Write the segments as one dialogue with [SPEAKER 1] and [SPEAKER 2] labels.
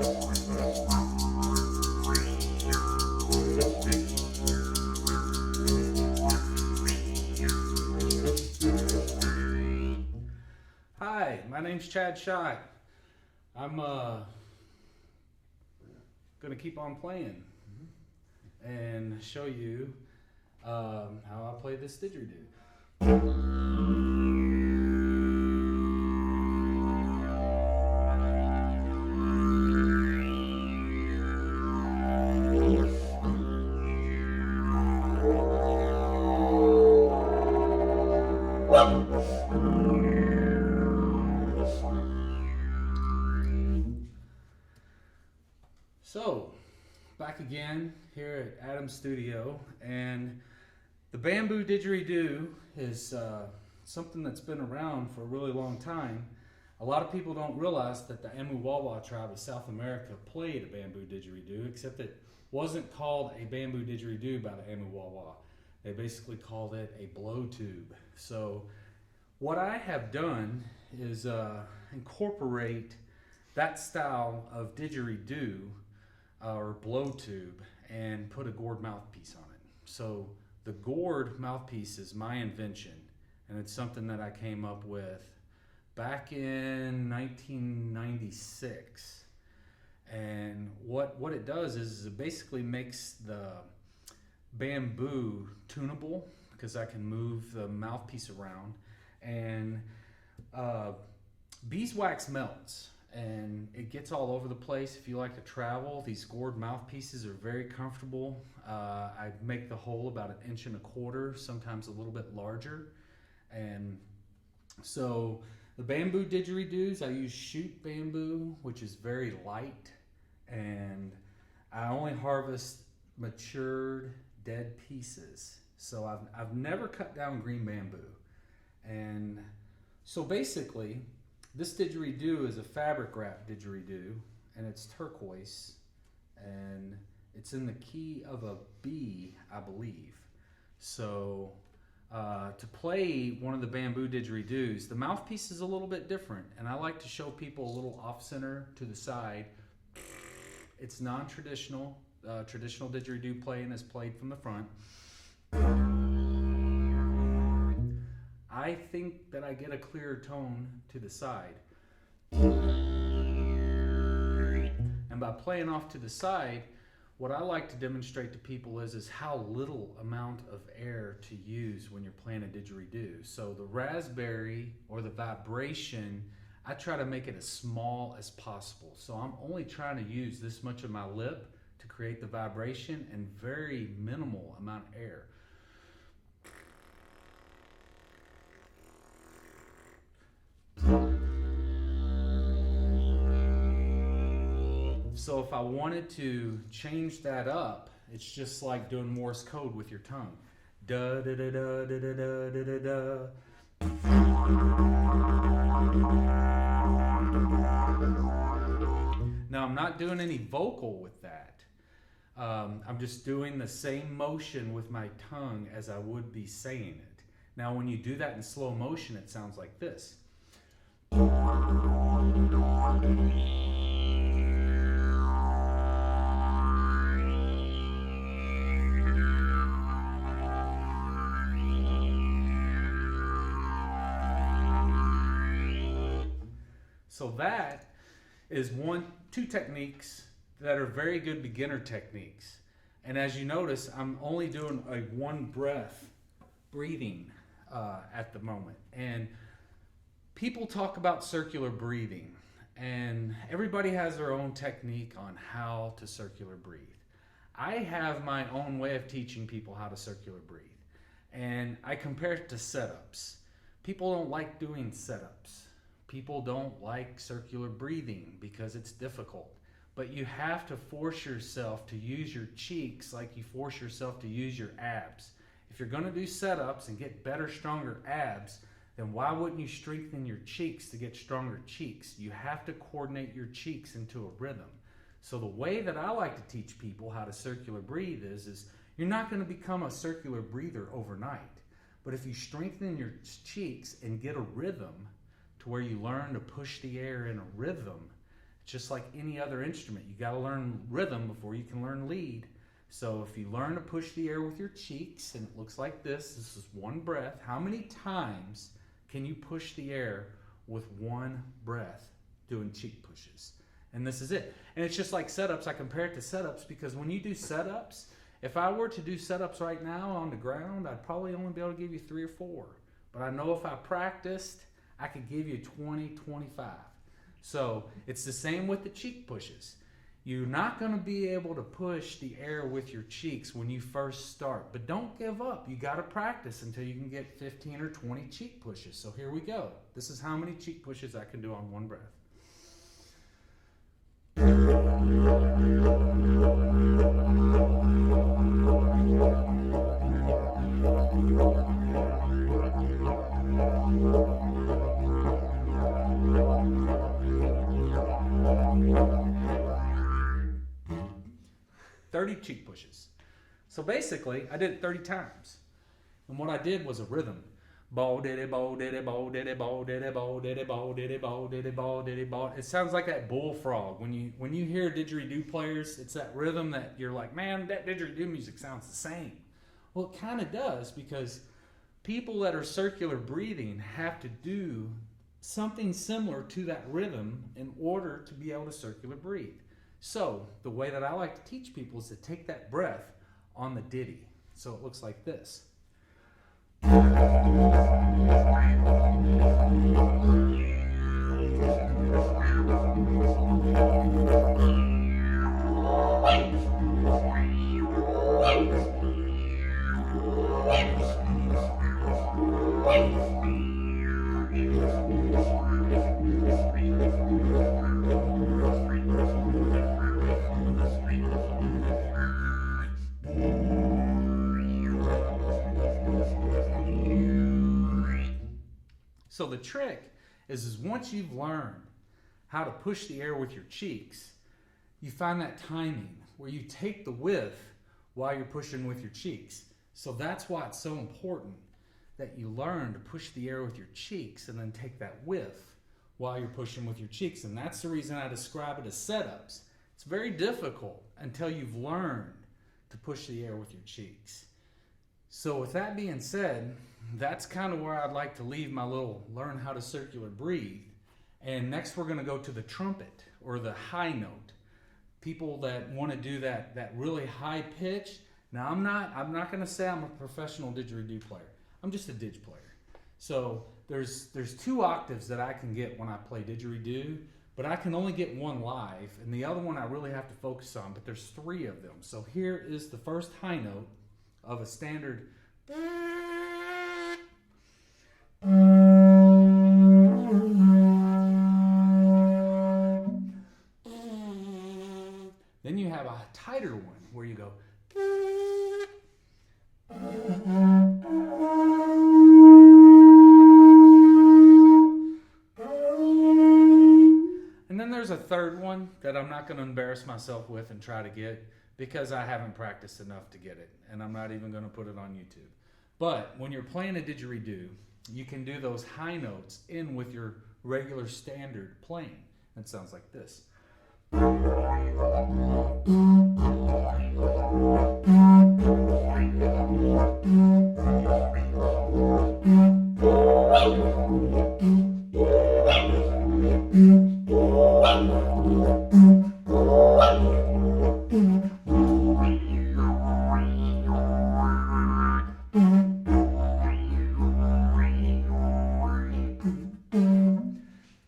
[SPEAKER 1] Hi, my name's Chad Schott. I'm gonna keep on playing and show you how I play this didgeridoo. So, back again here at Adam's studio, and the bamboo didgeridoo is something that's been around for a really long time. A lot of people don't realize that the Amu-Wawa tribe of South America played a bamboo didgeridoo, except it wasn't called a bamboo didgeridoo by the Amu-Wawa. They basically called it a blow tube. So what I have done is incorporate that style of didgeridoo or blow tube and put a gourd mouthpiece on it. So the gourd mouthpiece is my invention, and it's something that I came up with back in 1996. And what it does is it basically makes the bamboo tunable, because I can move the mouthpiece around, and beeswax melts and it gets all over the place. If you like to travel, these gourd mouthpieces are very comfortable. I make the hole about 1.25 inches, sometimes a little bit larger. And so the bamboo didgeridoos, I use shoot bamboo, which is very light, and I only harvest matured dead pieces. So I've never cut down green bamboo. And so basically, this didgeridoo is a fabric wrap didgeridoo, and it's turquoise, and it's in the key of a B, I believe. So to play one of the bamboo didgeridoos, the mouthpiece is a little bit different, and I like to show people a little off-center to the side. It's non-traditional. Traditional didgeridoo playing is played from the front. I think that I get a clearer tone to the side. And by playing off to the side, what I like to demonstrate to people is how little amount of air to use when you're playing a didgeridoo. So the raspberry or the vibration, I try to make it as small as possible. So I'm only trying to use this much of my lip to create the vibration and very minimal amount of air. So if I wanted to change that up, it's just like doing Morse code with your tongue. Da da da da da da da da da. Now I'm not doing any vocal with that. I'm just doing the same motion with my tongue as I would be saying it. Now when you do that in slow motion, it sounds like this. So that is two techniques that are very good beginner techniques. And as you notice, I'm only doing a one breath breathing at the moment. And people talk about circular breathing, and everybody has their own technique on how to circular breathe. I have my own way of teaching people how to circular breathe, and I compare it to setups. People don't like doing setups. People don't like circular breathing because it's difficult. But you have to force yourself to use your cheeks like you force yourself to use your abs. If you're going to do setups and get better, stronger abs, then why wouldn't you strengthen your cheeks to get stronger cheeks? You have to coordinate your cheeks into a rhythm. So the way that I like to teach people how to circular breathe is you're not going to become a circular breather overnight. But if you strengthen your cheeks and get a rhythm to where you learn to push the air in a rhythm, just like any other instrument. You got to learn rhythm before you can learn lead. So if you learn to push the air with your cheeks, and it looks like this is one breath. How many times can you push the air with one breath doing cheek pushes? And this is it. And it's just like setups. I compare it to setups because when you do setups, if I were to do setups right now on the ground, I'd probably only be able to give you 3 or 4. But I know if I practiced, I could give you 20, 25. So it's the same with the cheek pushes. You're not going to be able to push the air with your cheeks when you first start. But don't give up. You got to practice until you can get 15 or 20 cheek pushes. So here we go. This is how many cheek pushes I can do on one breath. 30 cheek pushes. So basically, I did it 30 times. And what I did was a rhythm. Bo diddy bo diddy bo diddy bo diddy bo diddy bo diddy bo diddy bo diddy bo. It sounds like that bullfrog. When you hear didgeridoo players, it's that rhythm that you're like, man, that didgeridoo music sounds the same. Well, it kind of does, because people that are circular breathing have to do something similar to that rhythm in order to be able to circular breathe. So the way that I like to teach people is to take that breath on the ditty. So it looks like this. So the trick is once you've learned how to push the air with your cheeks, you find that timing where you take the whiff while you're pushing with your cheeks. So that's why it's so important that you learn to push the air with your cheeks and then take that whiff while you're pushing with your cheeks. And that's the reason I describe it as setups. It's very difficult until you've learned to push the air with your cheeks. So with that being said, that's kind of where I'd like to leave my little learn how to circular breathe. And next we're going to go to the trumpet, or the high note. People that want to do that really high pitch. Now I'm not going to say I'm a professional didgeridoo player. I'm just a didge player. So there's 2 octaves that I can get when I play didgeridoo, but I can only get one live, and the other one I really have to focus on, but there's 3 of them. So here is the first high note of a standard. Then you have a tighter one where you go. And then there's a third one that I'm not going to embarrass myself with and try to get, because I haven't practiced enough to get it, and I'm not even going to put it on YouTube. But when you're playing a didgeridoo, you can do those high notes in with your regular standard playing. It sounds like this.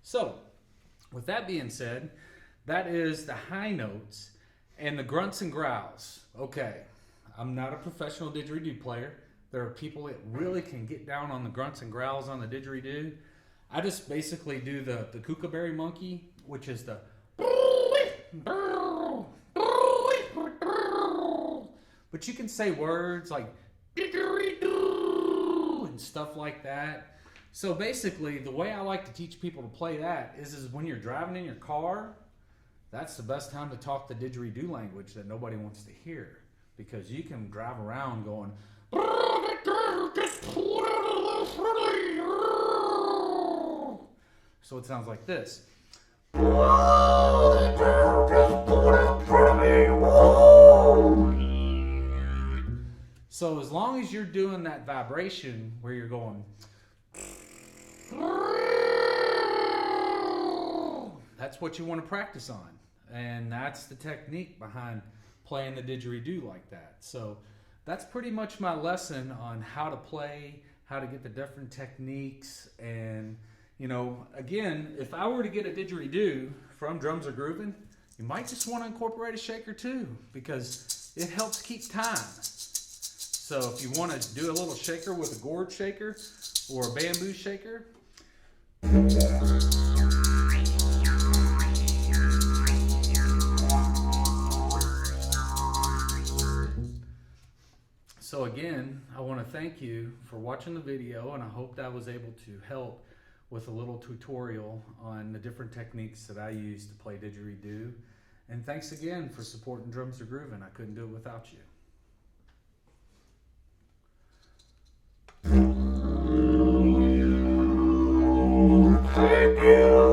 [SPEAKER 1] So, with that being said, that is the high notes and the grunts and growls. Okay, I'm not a professional didgeridoo player. There are people that really can get down on the grunts and growls on the didgeridoo. I just basically do the kookaburra monkey, which is the but you can say words like didgeridoo and stuff like that. So basically, the way I like to teach people to play that is when you're driving in your car, that's the best time to talk the didgeridoo language that nobody wants to hear, because you can drive around going, so it sounds like this.
[SPEAKER 2] Whoa, that girl just pulled up in front of me. Whoa.
[SPEAKER 1] So as long as you're doing that vibration where you're going, that's what you want to practice on. And that's the technique behind playing the didgeridoo like that. So that's pretty much my lesson on how to play, how to get the different techniques. And, you know, again, if I were to get a didgeridoo from Drumz-R-Guru-Ven, you might just want to incorporate a shaker too, because it helps keep time. So if you want to do a little shaker with a gourd shaker or a bamboo shaker, so again, I want to thank you for watching the video, and I hope that was able to help with a little tutorial on the different techniques that I use to play didgeridoo. And thanks again for supporting Drumz-R-Guru-Ven. I couldn't do it without you.
[SPEAKER 2] Thank you.